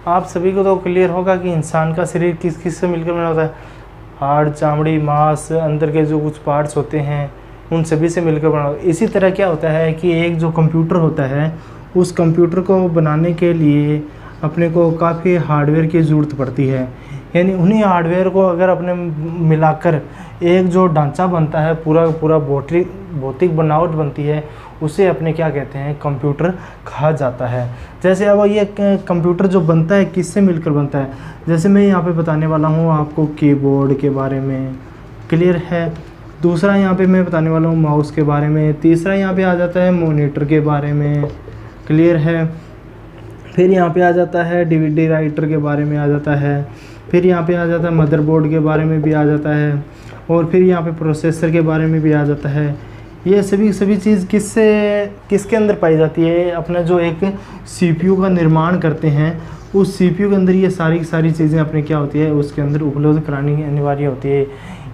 आप सभी को तो क्लियर होगा कि इंसान का शरीर किस किस से मिलकर बना होता है। हाड़, चामड़ी, मांस, अंदर के जो कुछ पार्ट्स होते हैं उन सभी से मिलकर बना होता है। इसी तरह क्या होता है कि एक जो कंप्यूटर होता है, उस कंप्यूटर को बनाने के लिए अपने को काफ़ी हार्डवेयर की ज़रूरत पड़ती है। यानी उन्हीं हार्डवेयर को अगर अपने मिलाकर एक जो ढांचा बनता है, पूरा पूरा भौतिक बनावट बनती है, उसे अपने क्या कहते हैं, कंप्यूटर कहा जाता है। जैसे अब ये कंप्यूटर जो बनता है किससे मिलकर बनता है, जैसे मैं यहाँ पे बताने वाला हूँ आपको कीबोर्ड के बारे में, क्लियर है। दूसरा यहाँ पे मैं बताने वाला हूँ माउस के बारे में। तीसरा यहाँ पे आ जाता है मॉनिटर के बारे में, क्लियर है। फिर यहाँ पे आ जाता है डीवीडी राइटर के बारे में आ जाता है। फिर यहाँ पे आ जाता है मदरबोर्ड के बारे में भी आ जाता है। और फिर यहाँ पे प्रोसेसर के बारे में भी आ जाता है। ये सभी चीज़ किसके अंदर पाई जाती है, अपना जो एक सीपीयू का निर्माण करते हैं, उस सीपीयू के अंदर ये सारी चीज़ें अपने क्या होती है, उसके अंदर उपलब्ध करानी अनिवार्य होती है।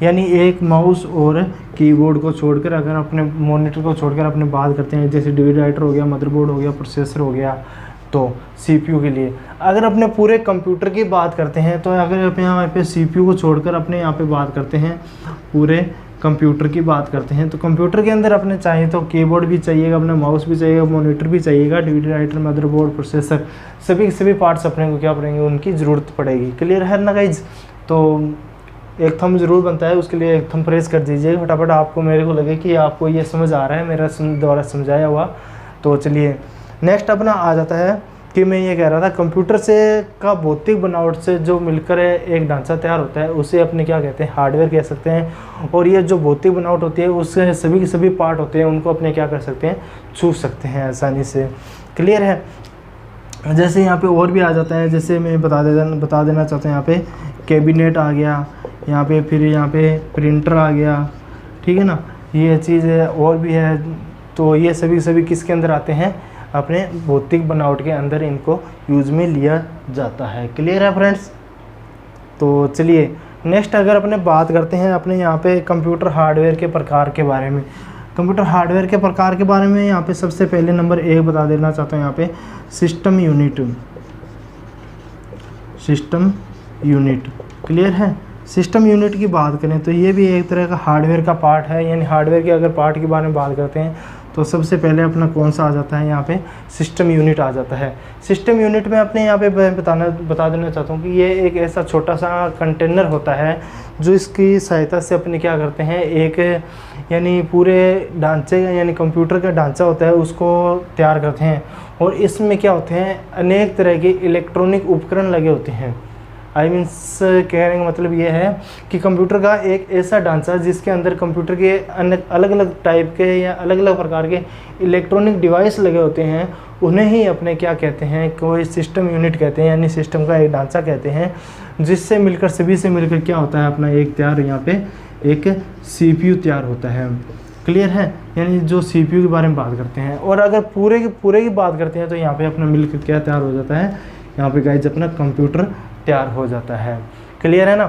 यानी एक माउस और कीबोर्ड को छोड़कर, अगर अपने मॉनिटर को छोड़कर अपने बात करते हैं, जैसे डीवीडी राइटर हो गया, मदरबोर्ड हो गया, प्रोसेसर हो गया, तो सीपीयू के लिए अगर अपने पूरे कंप्यूटर की बात करते हैं, तो अगर अपने यहाँ पे सीपीयू को छोड़कर अपने यहाँ पे बात करते हैं, पूरे कंप्यूटर की बात करते हैं, तो कंप्यूटर के अंदर अपने चाहिए तो कीबोर्ड भी चाहिएगा, अपना माउस भी चाहिएगा, मॉनिटर भी चाहिएगा, डीवीडी राइटर, मदरबोर्ड, प्रोसेसर, सभी पार्ट्स अपने को क्या पड़ेंगे, उनकी ज़रूरत पड़ेगी। क्लियर है ना गाइज। तो एक थंब ज़रूर बनता है, उसके लिए एक थंब प्रेस कर दीजिएगा फटाफट, आपको मेरे को लगे कि आपको ये समझ आ रहा है मेरा द्वारा समझाया हुआ। तो चलिए नेक्स्ट अपना आ जाता है कि मैं ये कह रहा था, कंप्यूटर से का भौतिक बनावट से जो मिलकर एक ढांचा तैयार होता है, उसे अपने क्या कहते हैं, हार्डवेयर कह सकते हैं। और ये जो भौतिक बनावट होती है, उससे सभी पार्ट होते हैं, उनको अपने क्या कर सकते हैं, छू सकते हैं आसानी से। क्लियर है। जैसे यहाँ पे और भी आ जाता है, जैसे मैं बता देना चाहता हूँ, यहाँ पे कैबिनेट आ गया, यहाँ पे फिर यहाँ पे प्रिंटर आ गया, ठीक है ना, ये चीज़ है और भी है। तो ये सभी किसके अंदर आते हैं, अपने भौतिक बनावट के अंदर इनको यूज़ में लिया जाता है। क्लियर है फ्रेंड्स। तो चलिए नेक्स्ट अगर अपने बात करते हैं अपने यहाँ पे कंप्यूटर हार्डवेयर के प्रकार के बारे में। कंप्यूटर हार्डवेयर के प्रकार के बारे में यहाँ पे सबसे पहले नंबर 1 बता देना चाहता हूँ, यहाँ पे सिस्टम यूनिट। क्लियर है। सिस्टम यूनिट की बात करें तो ये भी एक तरह का हार्डवेयर का पार्ट है। यानी हार्डवेयर के अगर पार्ट के बारे में बात करते हैं तो सबसे पहले अपना कौन सा आ जाता है, यहाँ पे सिस्टम यूनिट आ जाता है। सिस्टम यूनिट में अपने यहाँ पे बता देना चाहता हूँ कि ये एक ऐसा छोटा सा कंटेनर होता है जो इसकी सहायता से अपने क्या करते हैं, एक यानी पूरे ढांचे यानी कंप्यूटर का ढांचा होता है उसको तैयार करते हैं। और इसमें क्या होते हैं, अनेक तरह के इलेक्ट्रॉनिक उपकरण लगे होते हैं। मीन्स कहने का मतलब ये है कि कंप्यूटर का एक ऐसा ढांचा जिसके अंदर कंप्यूटर के अलग अलग टाइप के या अलग अलग प्रकार के इलेक्ट्रॉनिक डिवाइस लगे होते हैं, उन्हें ही अपने क्या कहते हैं, कोई सिस्टम यूनिट कहते हैं। यानी सिस्टम का एक ढांचा कहते हैं, जिससे मिलकर सभी से मिलकर क्या होता है, अपना एक तैयार यहाँ पे एक CPU तैयार होता है। क्लियर है। यानी जो CPU के बारे में बात करते हैं। और अगर पूरे की बात करते हैं तो यहाँ पे अपना मिलकर क्या तैयार हो जाता है, यहाँ पे गाइस अपना कंप्यूटर तैयार हो जाता है। क्लियर है ना।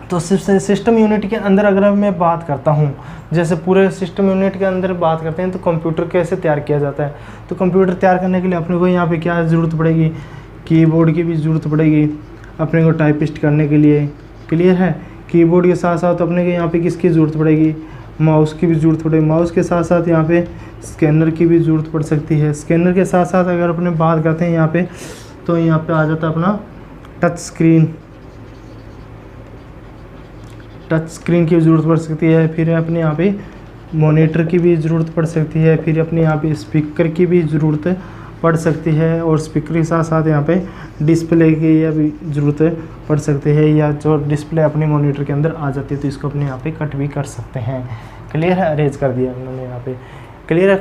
तो सिस्टम यूनिट के अंदर अगर मैं बात करता हूँ, जैसे पूरे सिस्टम यूनिट के अंदर बात करते हैं तो कंप्यूटर कैसे तैयार किया जाता है। तो कंप्यूटर तैयार करने के लिए अपने को यहाँ पे क्या ज़रूरत पड़ेगी, कीबोर्ड की भी ज़रूरत पड़ेगी अपने को टाइपिस्ट करने के लिए। क्लियर है। कीबोर्ड के साथ साथ अपने को यहाँ पे किसकी ज़रूरत पड़ेगी, माउस की भी ज़रूरत पड़ेगी। माउस के साथ साथ यहाँ पे स्कैनर की भी ज़रूरत पड़ सकती है। स्कैनर के साथ साथ अगर अपने बात करते हैं यहाँ पे, तो यहाँ पे आ जाता है अपना टच स्क्रीन की ज़रूरत पड़ सकती है। फिर अपने यहाँ पे मॉनिटर की भी ज़रूरत पड़ सकती है। फिर अपने यहाँ पे स्पीकर की भी ज़रूरत पड़ सकती है। और स्पीकर के साथ साथ यहाँ पे डिस्प्ले की भी ज़रूरत पड़ सकती है, या जो डिस्प्ले अपने मॉनिटर के अंदर आ जाती है तो इसको अपने यहाँ पे कट भी कर सकते हैं। क्लियर है। अरेंज कर दिया उन्होंने यहाँ पे। क्लियर है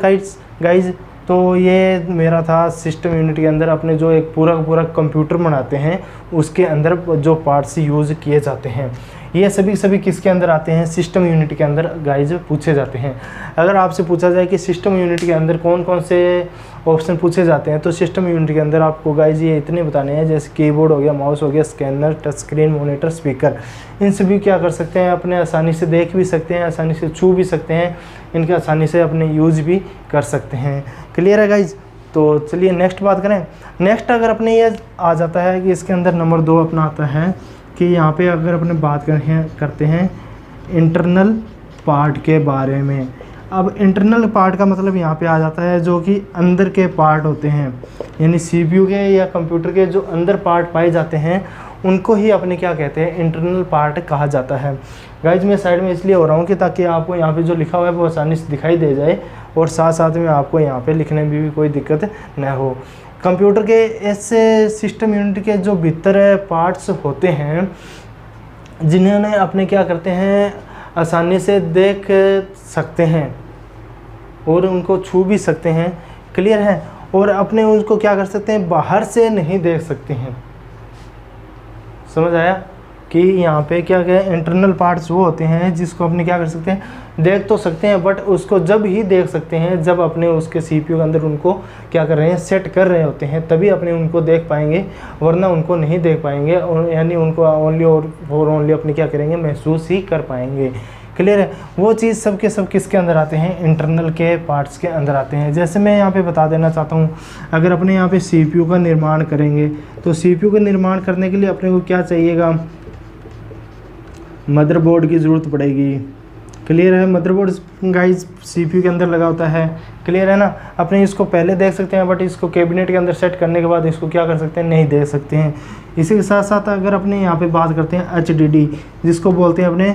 गाइज। तो ये मेरा था सिस्टम यूनिट के अंदर अपने जो एक पूरा कंप्यूटर बनाते हैं उसके अंदर जो पार्ट्स यूज़ किए जाते हैं, ये सभी किसके अंदर आते हैं, सिस्टम यूनिट के अंदर गाइज पूछे जाते हैं। अगर आपसे पूछा जाए कि सिस्टम यूनिट के अंदर कौन कौन से ऑप्शन पूछे जाते हैं, तो सिस्टम यूनिट के अंदर आपको गाइज ये इतने बताने हैं, जैसे कीबोर्ड हो गया, माउस हो गया, scanner, touch screen, monitor, speaker. इन सभी क्या कर सकते हैं, अपने आसानी से देख भी सकते हैं, आसानी से छू भी सकते हैं, इनके आसानी से अपने यूज़ भी कर सकते हैं। क्लियर है गाइज। तो चलिए नेक्स्ट बात करें। नेक्स्ट अगर अपने ये आ जाता है कि इसके अंदर नंबर 2 अपना आता है कि यहाँ पे अगर अपने बात करते हैं इंटरनल पार्ट के बारे में। अब इंटरनल पार्ट का मतलब यहाँ पे आ जाता है जो कि अंदर के पार्ट होते हैं, यानी सीपीयू के या कंप्यूटर के जो अंदर पार्ट पाए जाते हैं उनको ही अपने क्या कहते हैं, इंटरनल पार्ट कहा जाता है। गाइज मैं साइड में इसलिए हो रहा हूँ कि ताकि आपको यहाँ पे जो लिखा हुआ है वो आसानी से दिखाई दे जाए और साथ साथ में आपको यहाँ पे लिखने में भी कोई दिक्कत न हो। कंप्यूटर के ऐसे सिस्टम यूनिट के जो भीतर पार्ट्स होते हैं जिन्हें अपने क्या करते हैं, आसानी से देख सकते हैं और उनको छू भी सकते हैं, क्लियर है, और अपने उनको क्या कर सकते हैं, बाहर से नहीं देख सकते हैं। समझ आया कि यहाँ पे क्या क्या इंटरनल पार्ट्स वो होते हैं जिसको अपने क्या कर सकते हैं, देख तो सकते हैं, बट उसको जब ही देख सकते हैं जब अपने उसके सीपीयू के अंदर उनको क्या कर रहे हैं, सेट कर रहे होते हैं, तभी अपने उनको देख पाएंगे, वरना उनको नहीं देख पाएंगे, और यानी उनको ओनली और ओनली अपने क्या करेंगे, महसूस ही कर पाएंगे। क्लियर है। वो चीज़ सब के सब किसके अंदर आते हैं, इंटरनल के पार्ट्स के अंदर आते हैं। जैसे मैं यहाँ पे बता देना चाहता हूँ, अगर अपने यहाँ पे सीपीयू का निर्माण करेंगे तो सीपीयू का निर्माण करने के लिए अपने को क्या चाहिएगा, मदरबोर्ड की ज़रूरत पड़ेगी। क्लियर है। मदरबोर्ड गाइस सीपीयू के अंदर लगा होता है, क्लियर है ना। अपने इसको पहले देख सकते हैं, बट इसको कैबिनेट के अंदर सेट करने के बाद इसको क्या कर सकते हैं, नहीं देख सकते हैं। इसी के साथ साथ अगर अपने यहाँ पे बात करते हैं HDD, जिसको बोलते हैं अपने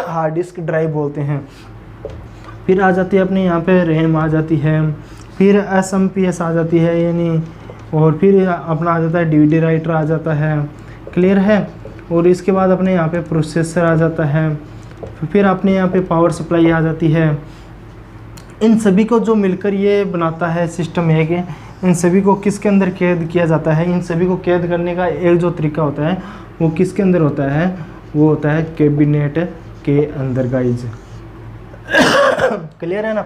हार्ड डिस्क ड्राइव बोलते हैं, फिर आ जाती है अपने यहाँ पे रैम आ जाती है, फिर SMPS आ जाती है यानी, और फिर अपना आ जाता है DVD राइटर आ जाता है, क्लियर है। और इसके बाद अपने यहाँ पे प्रोसेसर आ जाता है, फिर अपने यहाँ पे पावर सप्लाई आ जाती है। इन सभी को जो मिलकर ये बनाता है सिस्टम एक है, इन सभी को किसके अंदर कैद किया जाता है, इन सभी को कैद करने का एक जो तरीका होता है वो किसके अंदर होता है, वो होता है कैबिनेट के अंदर गाइज। क्लियर है ना।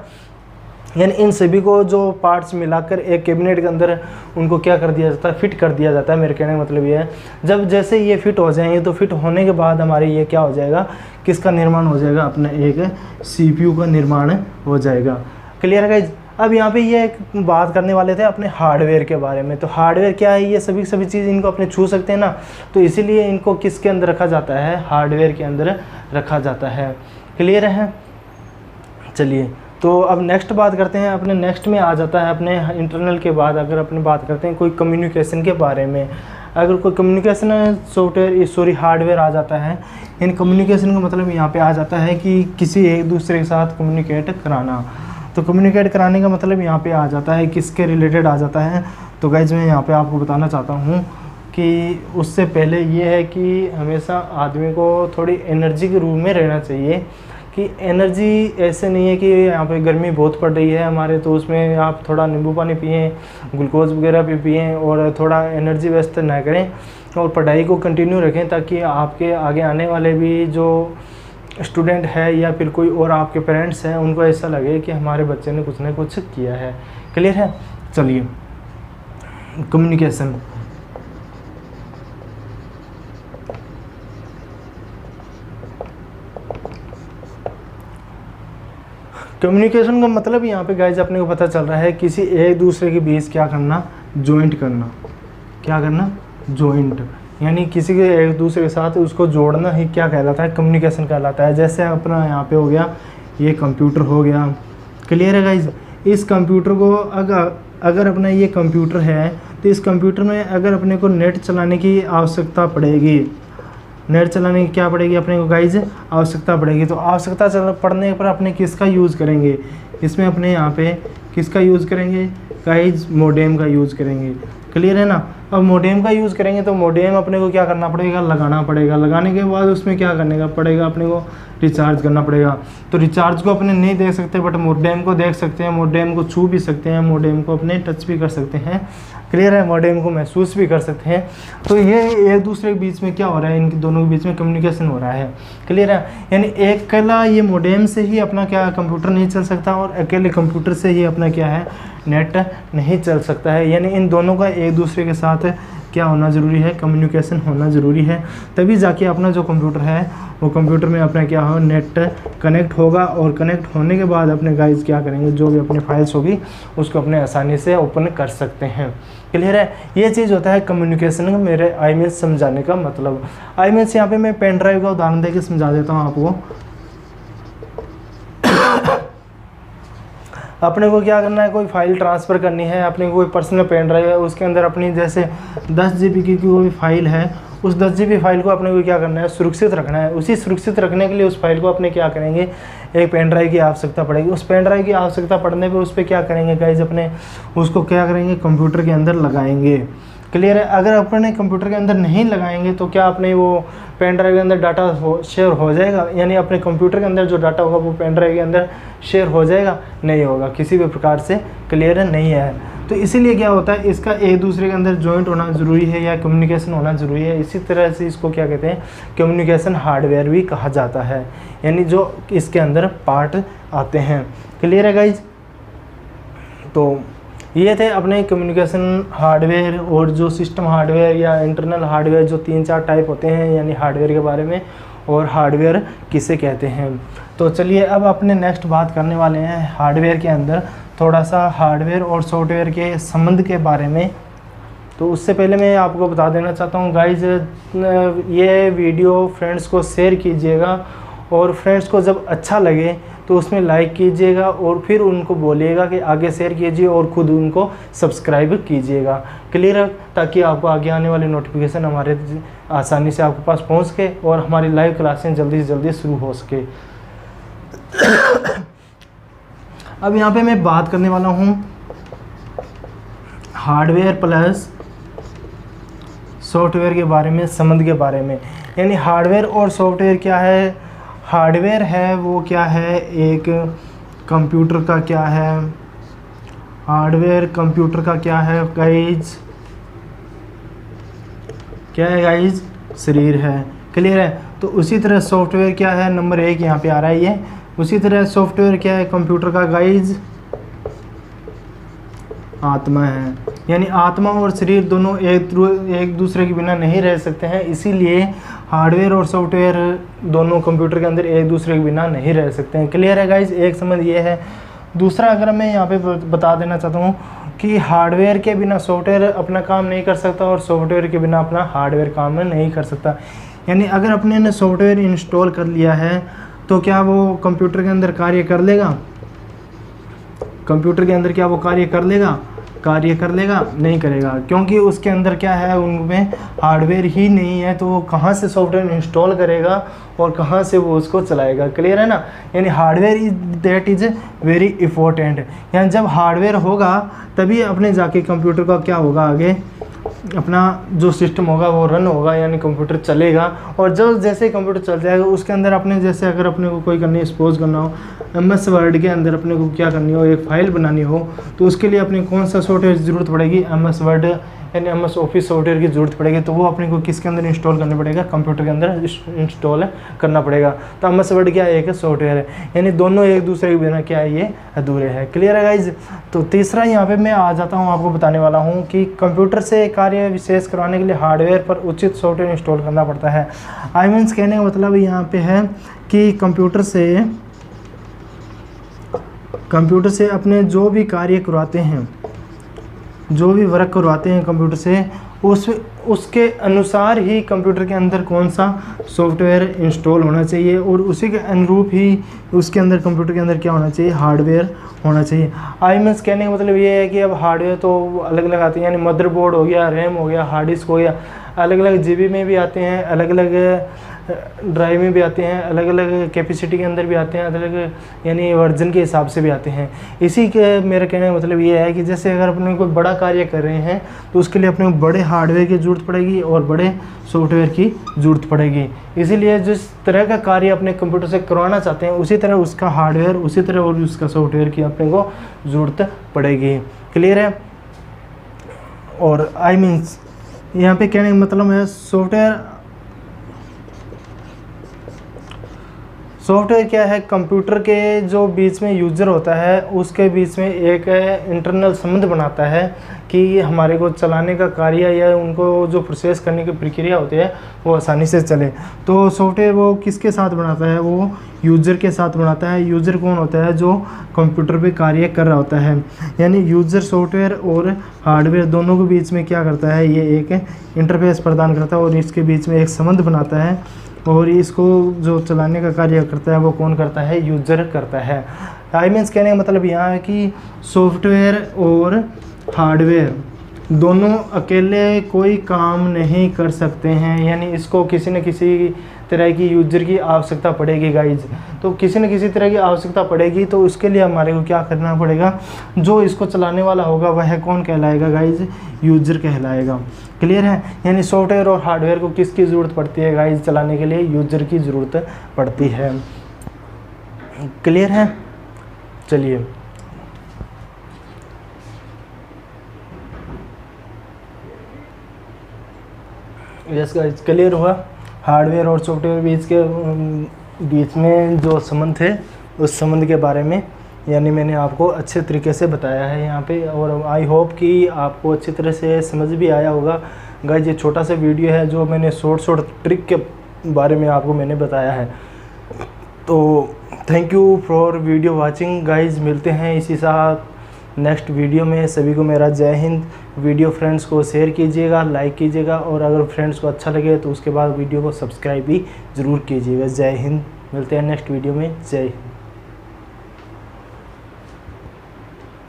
यानी इन सभी को जो पार्ट्स मिलाकर एक कैबिनेट के अंदर उनको क्या कर दिया जाता है, फिट कर दिया जाता है। मेरे कहने का मतलब ये है, जब जैसे ये फिट हो जाएंगे तो फिट होने के बाद हमारे ये क्या हो जाएगा, किसका निर्माण हो जाएगा, अपना एक सीपीयू का निर्माण हो जाएगा। क्लियर है गाइज। अब यहाँ पे ये एक बात करने वाले थे अपने हार्डवेयर के बारे में। तो हार्डवेयर क्या है, ये सभी चीज़ इनको अपने छू सकते हैं ना, तो इसीलिए इनको किसके अंदर रखा जाता है, हार्डवेयर के अंदर रखा जाता है। क्लियर है। चलिए तो अब नेक्स्ट बात करते हैं। अपने नेक्स्ट में आ जाता है अपने इंटरनल के बाद अगर अपने बात करते हैं कोई कम्युनिकेशन के बारे में। अगर कोई कम्युनिकेशन सॉफ्टवेयर हार्डवेयर आ जाता है, इन कम्युनिकेशन का मतलब यहाँ पे आ जाता है कि किसी एक दूसरे के साथ कम्युनिकेट कराना। तो कम्युनिकेट कराने का मतलब यहाँ पे आ जाता है किसके रिलेटेड आ जाता है। तो गाइज मैं यहाँ पे आपको बताना चाहता हूँ कि उससे पहले ये है कि हमेशा आदमी को थोड़ी एनर्जी के रूप में रहना चाहिए। कि एनर्जी ऐसे नहीं है कि यहाँ पे गर्मी बहुत पड़ रही है हमारे, तो उसमें आप थोड़ा नींबू पानी पिएं, ग्लूकोज वगैरह भी पिएं और थोड़ा एनर्जी वेस्ट ना करें और पढ़ाई को कंटिन्यू रखें, ताकि आपके आगे आने वाले भी जो स्टूडेंट है या फिर कोई और आपके पेरेंट्स हैं उनको ऐसा लगे कि हमारे बच्चे ने कुछ ना कुछ किया है। क्लियर है। चलिए कम्युनिकेशन। कम्युनिकेशन का मतलब यहाँ पे गाइज अपने को पता चल रहा है किसी एक दूसरे के बीच क्या करना, जॉइंट करना। क्या करना, जॉइंट, यानी किसी के एक दूसरे के साथ उसको जोड़ना ही क्या कहलाता है, कम्युनिकेशन कहलाता है। जैसे अपना यहाँ पे हो गया, ये कंप्यूटर हो गया। क्लियर है गाइज। इस कंप्यूटर को अगर अपना ये कंप्यूटर है तो इस कंप्यूटर में अगर अपने को नेट चलाने की आवश्यकता पड़ेगी, नेट चलाने की क्या पड़ेगी अपने को गाइज, आवश्यकता पड़ेगी। तो आवश्यकता पड़ने पर अपने किसका यूज़ करेंगे, इसमें अपने यहाँ पे किसका यूज़ करेंगे गाइज, मोडेम का यूज़ करेंगे। क्लियर है ना। अब मोडेम का यूज़ करेंगे तो मोडेम अपने को क्या करना पड़ेगा, लगाना पड़ेगा। लगाने के बाद उसमें क्या करने का पड़ेगा, अपने को रिचार्ज करना पड़ेगा। तो रिचार्ज को अपने नहीं देख सकते बट मोडेम को देख सकते हैं, मोडेम को छू भी सकते हैं, मोडेम को अपने टच भी कर सकते हैं। क्लियर है। मोडेम को महसूस भी कर सकते हैं। तो ये एक दूसरे के बीच में क्या हो रहा है, इनके दोनों के बीच में कम्युनिकेशन हो रहा है। क्लियर है। यानी एक अकेला ये मोडेम से ही अपना क्या कंप्यूटर नहीं चल सकता और अकेले कंप्यूटर से ही अपना क्या है, नेट नहीं चल सकता है। यानी इन दोनों का एक दूसरे के साथ क्या होना ज़रूरी है, कम्युनिकेशन होना ज़रूरी है। तभी जाके अपना जो कंप्यूटर है वो कंप्यूटर में अपना क्या हो, नेट कनेक्ट होगा, और कनेक्ट होने के बाद अपने गाइज क्या करेंगे, जो भी अपनी फाइल्स होगी उसको अपने आसानी से ओपन कर सकते हैं। क्लियर है। ये चीज़ होता है कम्युनिकेशन का मेरे आई मीन्स समझाने का मतलब। आई मीन्स यहाँ पे मैं पेन ड्राइव का उदाहरण देकर समझा देता हूँ आपको। अपने को क्या करना है, कोई फाइल ट्रांसफ़र करनी है, अपने कोई पर्सनल पेन ड्राइव है, उसके अंदर अपनी जैसे 10 GB की कोई फाइल है, उस 10 GB फाइल को अपने को क्या करना है, सुरक्षित रखना है। उसी सुरक्षित रखने के लिए उस फाइल को अपने क्या करेंगे, एक पेन ड्राइव की आवश्यकता पड़ेगी। उस पेन ड्राइव की आवश्यकता पड़ने पे उस पर क्या करेंगे गाइज, अपने उसको क्या करेंगे, कंप्यूटर के अंदर लगाएंगे। क्लियर है। अगर अपने कंप्यूटर के अंदर नहीं लगाएंगे तो क्या अपने वो पेन ड्राइव के अंदर डाटा शेयर हो जाएगा, यानी अपने कंप्यूटर के अंदर जो डाटा होगा वो पेन ड्राइव के अंदर शेयर हो जाएगा, नहीं होगा, किसी भी प्रकार से। क्लियर नहीं है। तो इसीलिए क्या होता है, इसका एक दूसरे के अंदर जॉइंट होना ज़रूरी है या कम्युनिकेशन होना ज़रूरी है। इसी तरह से इसको क्या कहते हैं, कम्युनिकेशन हार्डवेयर भी कहा जाता है, यानी जो इसके अंदर पार्ट आते हैं। क्लियर है गाइज। तो ये थे अपने कम्युनिकेशन हार्डवेयर और जो सिस्टम हार्डवेयर या इंटरनल हार्डवेयर, जो 3-4 टाइप होते हैं यानी हार्डवेयर के बारे में, और हार्डवेयर किसे कहते हैं। तो चलिए अब अपने नेक्स्ट बात करने वाले हैं हार्डवेयर के अंदर थोड़ा सा हार्डवेयर और सॉफ्टवेयर के संबंध के बारे में। तो उससे पहले मैं आपको बता देना चाहता हूँ गाइज, ये वीडियो फ्रेंड्स को शेयर कीजिएगा, और फ्रेंड्स को जब अच्छा लगे तो उसमें लाइक कीजिएगा, और फिर उनको बोलिएगा कि आगे शेयर कीजिए, और ख़ुद उनको सब्सक्राइब कीजिएगा। क्लियर है। ताकि आपको आगे आने वाली नोटिफिकेशन हमारे आसानी से आपके पास पहुंच सके, और हमारी लाइव क्लासें जल्दी से जल्दी शुरू हो सके। अब यहाँ पे मैं बात करने वाला हूँ हार्डवेयर प्लस सॉफ्टवेयर के बारे में, संबंध के बारे में। यानी हार्डवेयर और सॉफ्टवेयर क्या है। हार्डवेयर है वो क्या है, एक कंप्यूटर का क्या है, हार्डवेयर कंप्यूटर का क्या है गाइज, क्या है गाइज, शरीर है। क्लियर है। तो उसी तरह सॉफ्टवेयर क्या है, नंबर 1 यहाँ पे आ रहा है ये। उसी तरह सॉफ्टवेयर क्या है कंप्यूटर का गाइज, आत्मा है। यानी आत्मा और शरीर दोनों एक दूसरे के बिना नहीं रह सकते हैं, इसीलिए हार्डवेयर और सॉफ्टवेयर दोनों कंप्यूटर के अंदर एक दूसरे के बिना नहीं रह सकते हैं। क्लियर है गाइज। एक संबंध ये है। दूसरा अगर मैं यहाँ पे बता देना चाहता हूँ कि हार्डवेयर के बिना सॉफ्टवेयर अपना काम नहीं कर सकता, और सॉफ्टवेयर के बिना अपना हार्डवेयर काम नहीं कर सकता। यानी अगर अपने ने सॉफ्टवेयर इंस्टॉल कर लिया है तो क्या वो कंप्यूटर के अंदर कार्य कर लेगा, कंप्यूटर के अंदर क्या वो कार्य कर लेगा, नहीं करेगा, क्योंकि उसके अंदर क्या है, उनमें हार्डवेयर ही नहीं है। तो वो कहाँ से सॉफ्टवेयर इंस्टॉल करेगा और कहाँ से वो उसको चलाएगा। क्लियर है ना। यानी hardware that is very important. यानी जब हार्डवेयर होगा तभी अपने जाके कंप्यूटर का क्या होगा, आगे अपना जो सिस्टम होगा वो रन होगा, यानी कंप्यूटर चलेगा। और जब जैसे कंप्यूटर चल जाएगा उसके अंदर अपने जैसे अगर अपने को कोई करनी सपोज करना हो, MS वर्ड के अंदर अपने को क्या करनी हो, एक फाइल बनानी हो, तो उसके लिए अपने कौन सा सॉफ्टवेयर की ज़रूरत पड़ेगी, MS वर्ड यानी MS ऑफिस सॉफ्टवेयर की ज़रूरत पड़ेगी। तो वो अपने को किसके अंदर इंस्टॉल करना पड़ेगा, कंप्यूटर के अंदर इंस्टॉल करना पड़ेगा। तो MS वर्ड क्या है, एक सॉफ्टवेयर है, यानी दोनों एक दूसरे के बिना क्या है, ये अधूरे हैं। क्लियर है गाइज। तो तीसरा यहाँ पे मैं आ जाता हूँ, आपको बताने वाला हूँ कि कंप्यूटर से कार्य विशेष करवाने के लिए हार्डवेयर पर उचित सॉफ्टवेयर इंस्टॉल करना पड़ता है। आई मीन्स कहने का मतलब यहाँ पे है कि कंप्यूटर से अपने जो भी कार्य करवाते हैं, जो भी वर्क करवाते हैं कंप्यूटर से, उसके अनुसार ही कंप्यूटर के अंदर कौन सा सॉफ्टवेयर इंस्टॉल होना चाहिए, और उसी के अनुरूप ही उसके अंदर कंप्यूटर के अंदर क्या होना चाहिए, हार्डवेयर होना चाहिए। आई मीन्स कहने का मतलब ये है कि अब हार्डवेयर तो अलग अलग आते हैं, यानी मदरबोर्ड हो गया, रैम हो गया, हार्ड डिस्क हो गया, अलग अलग GB में भी आते हैं, अलग अलग ड्राइव में भी आते हैं, अलग अलग कैपेसिटी के अंदर भी आते हैं, अलग अलग यानी वर्जन के हिसाब से भी आते हैं। इसी के मेरा कहने का मतलब ये है कि जैसे अगर अपने कोई बड़ा कार्य कर रहे हैं तो उसके लिए अपने को बड़े हार्डवेयर की ज़रूरत पड़ेगी और बड़े सॉफ्टवेयर की ज़रूरत पड़ेगी। इसीलिए जिस तरह का कार्य अपने कंप्यूटर से करवाना चाहते हैं उसी तरह उसका हार्डवेयर, उसी तरह और उसका सॉफ्टवेयर की अपने को ज़रूरत पड़ेगी। क्लियर है। और आई मीन्स यहाँ पे कहने का मतलब है सॉफ्टवेयर क्या है, कंप्यूटर के जो बीच में यूज़र होता है उसके बीच में एक इंटरनल संबंध बनाता है कि हमारे को चलाने का कार्य या उनको जो प्रोसेस करने की प्रक्रिया होती है वो आसानी से चले। तो सॉफ्टवेयर वो किसके साथ बनाता है, वो यूज़र के साथ बनाता है। यूज़र कौन होता है, जो कंप्यूटर पे कार्य कर रहा होता है। यानी यूज़र सॉफ्टवेयर और हार्डवेयर दोनों के बीच में क्या करता है, ये एक इंटरफेस प्रदान करता है और इसके बीच में एक संबंध बनाता है, और इसको जो चलाने का कार्य करता है वो कौन करता है, यूज़र करता है। आई मीन्स कहने का मतलब यहाँ है कि सॉफ्टवेयर और हार्डवेयर दोनों अकेले कोई काम नहीं कर सकते हैं, यानी इसको किसी न किसी तरह की यूज़र की आवश्यकता पड़ेगी गाइज। तो किसी न किसी तरह की आवश्यकता पड़ेगी, तो उसके लिए हमारे को क्या करना पड़ेगा, जो इसको चलाने वाला होगा वह कौन कहलाएगा गाइज, यूज़र कहलाएगा। क्लियर है। यानी सॉफ्टवेयर और हार्डवेयर को किसकी ज़रूरत पड़ती है गाइज चलाने के लिए, यूज़र की ज़रूरत पड़ती है। क्लियर है। चलिए यस गाइज, क्लियर हुआ। हार्डवेयर और सॉफ्टवेयर बीच में जो संबंध है उस संबंध के बारे में यानी मैंने आपको अच्छे तरीके से बताया है यहाँ पे, और आई होप कि आपको अच्छी तरह से समझ भी आया होगा। गाइज ये छोटा सा वीडियो है जो मैंने शॉर्ट ट्रिक के बारे में आपको मैंने बताया है। तो thank you for video watching guys, मिलते हैं इसी साथ नेक्स्ट वीडियो में। सभी को मेरा जय हिंद। वीडियो फ्रेंड्स को शेयर कीजिएगा, लाइक कीजिएगा, और अगर फ्रेंड्स को अच्छा लगे तो उसके बाद वीडियो को सब्सक्राइब भी ज़रूर कीजिएगा। जय हिंद। मिलते हैं नेक्स्ट वीडियो में। जय हिंद।